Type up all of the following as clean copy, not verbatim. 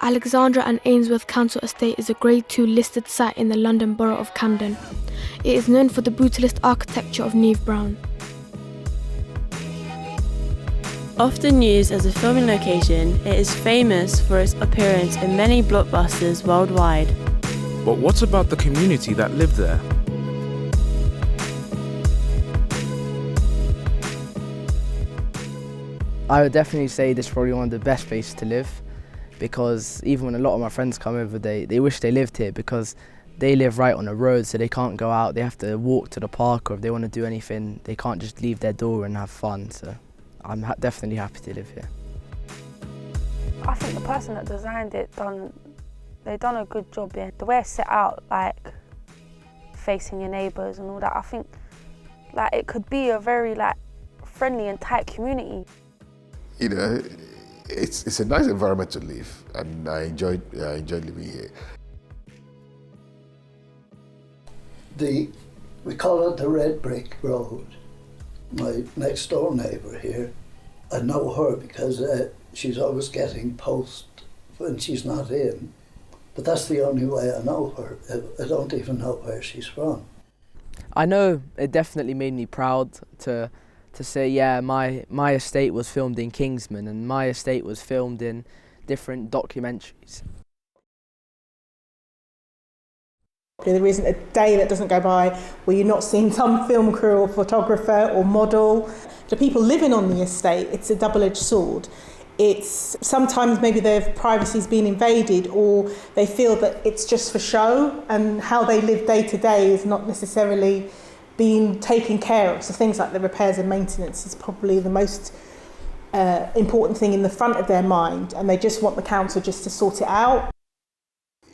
Alexandra and Ainsworth Council Estate is a Grade 2 listed site in the London Borough of Camden. It is known for the brutalist architecture of Neve Brown. Often used as a filming location, it is famous for its appearance in many blockbusters worldwide. But what about the community that lived there? I would definitely say this is probably one of the best places to live, because even when a lot of my friends come over, they wish they lived here because they live right on the road, so they can't go out, they have to walk to the park, or if they want to do anything, they can't just leave their door and have fun. So I'm definitely happy to live here. I think the person that designed it they done a good job here. The way it's set out, like facing your neighbours and all that, I think like it could be a very like friendly and tight community. You know, it's a nice environment to live, and I enjoyed living here. We call it the Red Brick Road. My next door neighbour here, I know her because she's always getting post when she's not in. But that's the only way I know her. I don't even know where she's from. I know it definitely made me proud to say, yeah, my estate was filmed in Kingsman and my estate was filmed in different documentaries. There isn't a day that doesn't go by where you're not seeing some film crew or photographer or model. The people living on the estate, it's a double-edged sword. It's sometimes maybe their privacy's been invaded, or they feel that it's just for show, and how they live day to day is not necessarily being taken care of. So things like the repairs and maintenance is probably the most important thing in the front of their mind, and they just want the council just to sort it out.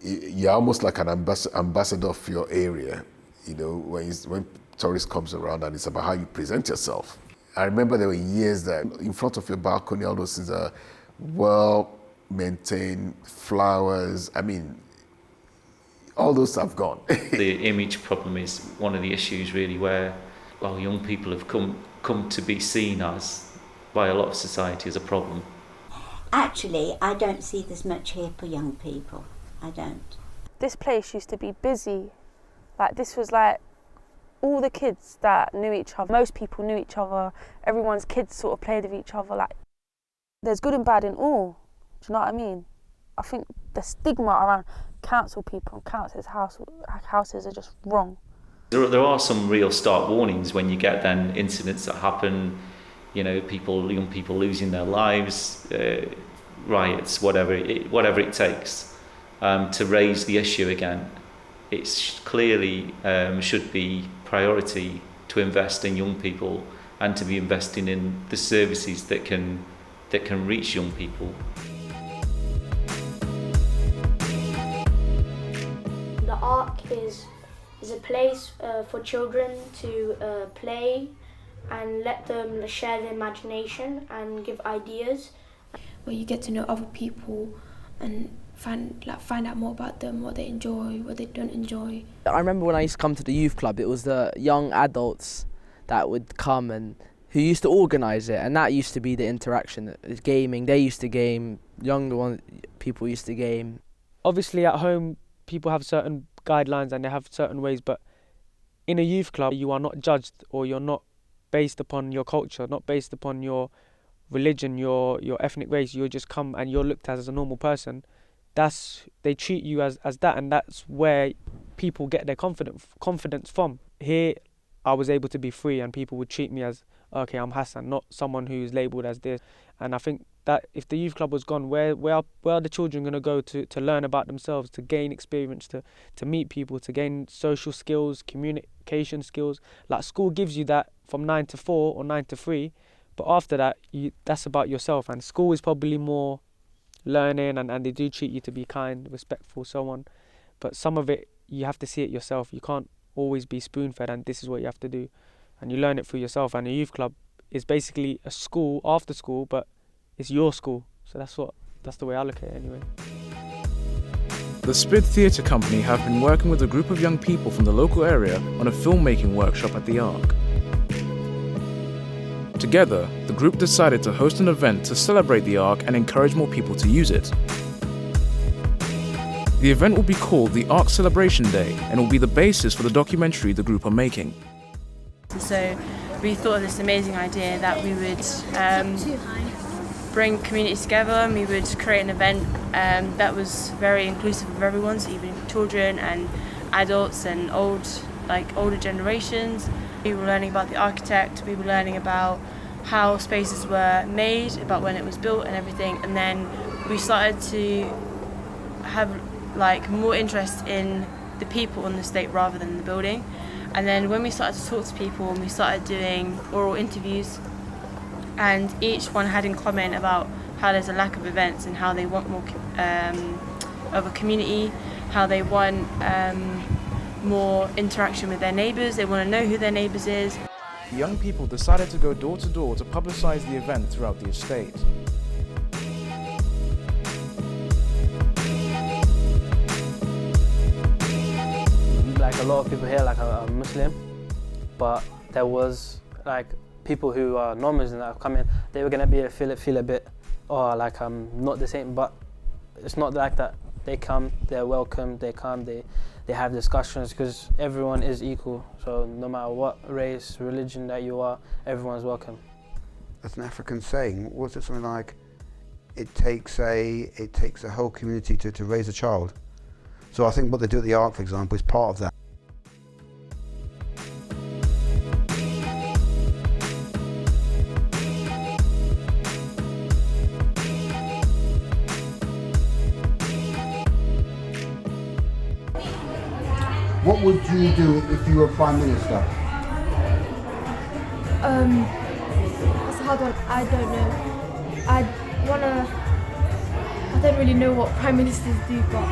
You're almost like an ambassador for your area, you know, when tourists comes around, and it's about how you present yourself. I remember there were years that in front of your balcony, all those things are well-maintained, flowers, I mean, all those have gone. The image problem is one of the issues really where, well, young people have come to be seen as, by a lot of society, as a problem. Actually, I don't see there's much here for young people. I don't. This place used to be busy. Like this was like all the kids that knew each other. Most people knew each other. Everyone's kids sort of played with each other. Like there's good and bad in all. Do you know what I mean? I think the stigma around council people and council houses are just wrong. There are some real stark warnings when you get then incidents that happen. You know, young people losing their lives, riots, whatever it takes. To raise the issue again. It's clearly should be priority to invest in young people and to be investing in the services that can reach young people. The Ark is a place for children to play and let them share their imagination and give ideas. Where you get to know other people and find out more about them, what they enjoy, what they don't enjoy. I remember when I used to come to the youth club, it was the young adults that would come and who used to organise it, and that used to be the interaction. It's gaming, they used to game, younger people used to game. Obviously at home people have certain guidelines and they have certain ways, but in a youth club you are not judged, or you're not based upon your culture, not based upon your religion, your ethnic race. You just come and you're looked at as a normal person. They treat you as that, and that's where people get their confidence from. Here I was able to be free and people would treat me as, okay, I'm Hassan, not someone who's labelled as this. And I think that if the youth club was gone, where are the children going to go to learn about themselves, to gain experience, to meet people, to gain social skills, communication skills? Like school gives you that from 9 to 4 or 9 to 3, but after that, that's about yourself. And school is probably more learning, and they do treat you to be kind, respectful, so on. But some of it, you have to see it yourself. You can't always be spoon-fed, and this is what you have to do. And you learn it for yourself. And a youth club is basically a school after school, but it's your school. So that's the way I look at it anyway. The SPID Theatre Company have been working with a group of young people from the local area on a filmmaking workshop at the Ark. Together, the group decided to host an event to celebrate the Ark and encourage more people to use it. The event will be called the Arc Celebration Day and will be the basis for the documentary the group are making. So we thought of this amazing idea that we would bring communities together, and we would create an event that was very inclusive of everyone, so even children and adults and older generations. We were learning about the architect, we were learning about how spaces were made, about when it was built and everything, and then we started to have more interest in the people on the estate rather than the building. And then when we started to talk to people and we started doing oral interviews, and each one had in common about how there's a lack of events and how they want more of a community, how they want more interaction with their neighbours, they want to know who their neighbours is. The young people decided to go door to door to publicise the event throughout the estate. A lot of people here are Muslim, but there was people who are non-Muslim that have come in. They were gonna feel a bit not the same, but it's not like that. They come, they're welcome, they come, they have discussions, because everyone is equal. So no matter what race, religion that you are, everyone's welcome. That's an African saying. Was it something like, it takes a whole community to raise a child? So I think what they do at the Arc, for example, is part of that. What would you do if you were Prime Minister? That's a hard one. I don't know. I don't really know what Prime Ministers do, but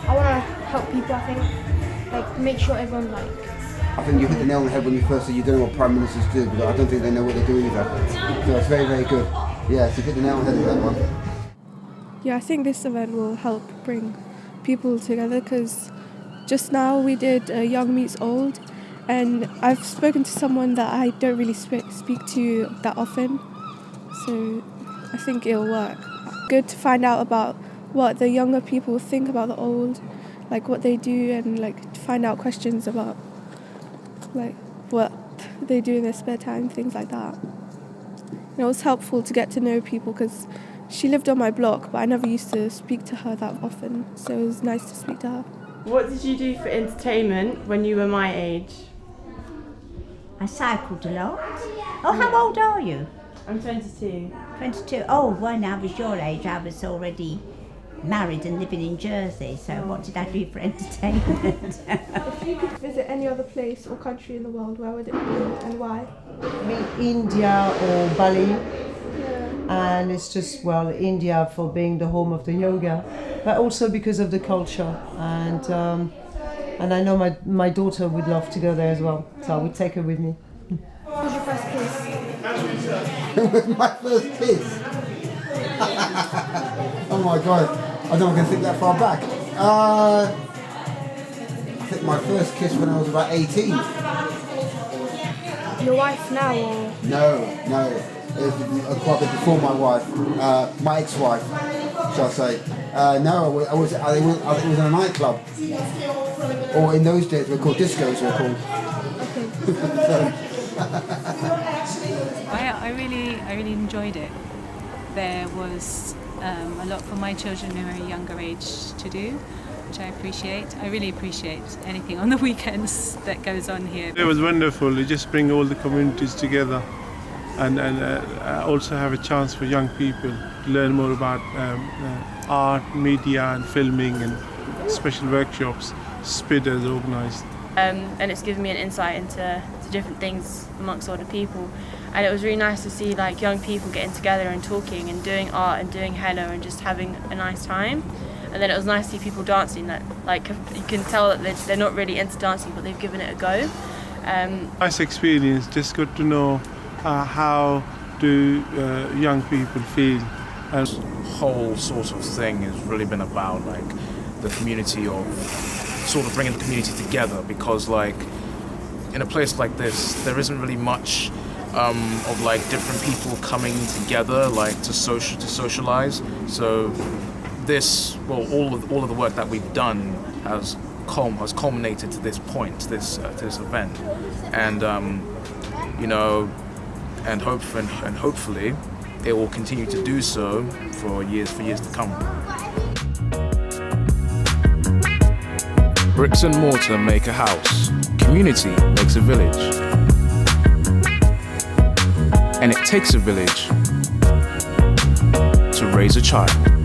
I want to help people, I think. Make sure everyone I think you hit the nail on the head when you first said you don't know what Prime Ministers do, but I don't think they know what they do either. So it's very, very good. Yeah, so you hit the nail on the head with that one. Yeah, I think this event will help bring people together, because just now we did Young Meets Old, and I've spoken to someone that I don't really speak to that often, so I think it'll work. Good to find out about what the younger people think about the old, what they do, and find out questions about what they do in their spare time, things like that. It was helpful to get to know people, because she lived on my block, but I never used to speak to her that often, so it was nice to speak to her. What did you do for entertainment when you were my age? I cycled a lot. Oh, how old are you? I'm 22. 22? Oh, when I was your age, I was already married and living in Jersey, so what did I do for entertainment? If you could visit any other place or country in the world, where would it be and why? India or Bali. And it's just, India for being the home of the yoga, but also because of the culture. And I know my daughter would love to go there as well, so I would take her with me. What was your first kiss? My first kiss? Oh my God, I don't know if I can think that far back. I think my first kiss when I was about 18. Your wife now, or? No. It was quite a bit before my wife, my ex-wife, shall I say. No, I think it was in a nightclub. Or in those days, called discos, were called. I really enjoyed it. There was a lot for my children who are a younger age to do, which I appreciate. I really appreciate anything on the weekends that goes on here. It was wonderful. You just bring all the communities together. And also have a chance for young people to learn more about art, media and filming and special workshops SPID has organised. And it's given me an insight into different things amongst older people. And it was really nice to see young people getting together and talking and doing art and doing henna and just having a nice time. And then it was nice to see people dancing that you can tell that they're not really into dancing, but they've given it a go. Nice experience, just good to know how do young people feel. This whole sort of thing has really been about the community of sort of bringing the community together, because in a place like this there isn't really much of different people coming together to socialize. So this, well, all of the work that we've done has culminated to this point, to this event, and you know, and hopefully it will continue to do so for years to come. Bricks and mortar make a house. Community makes a village. And it takes a village to raise a child.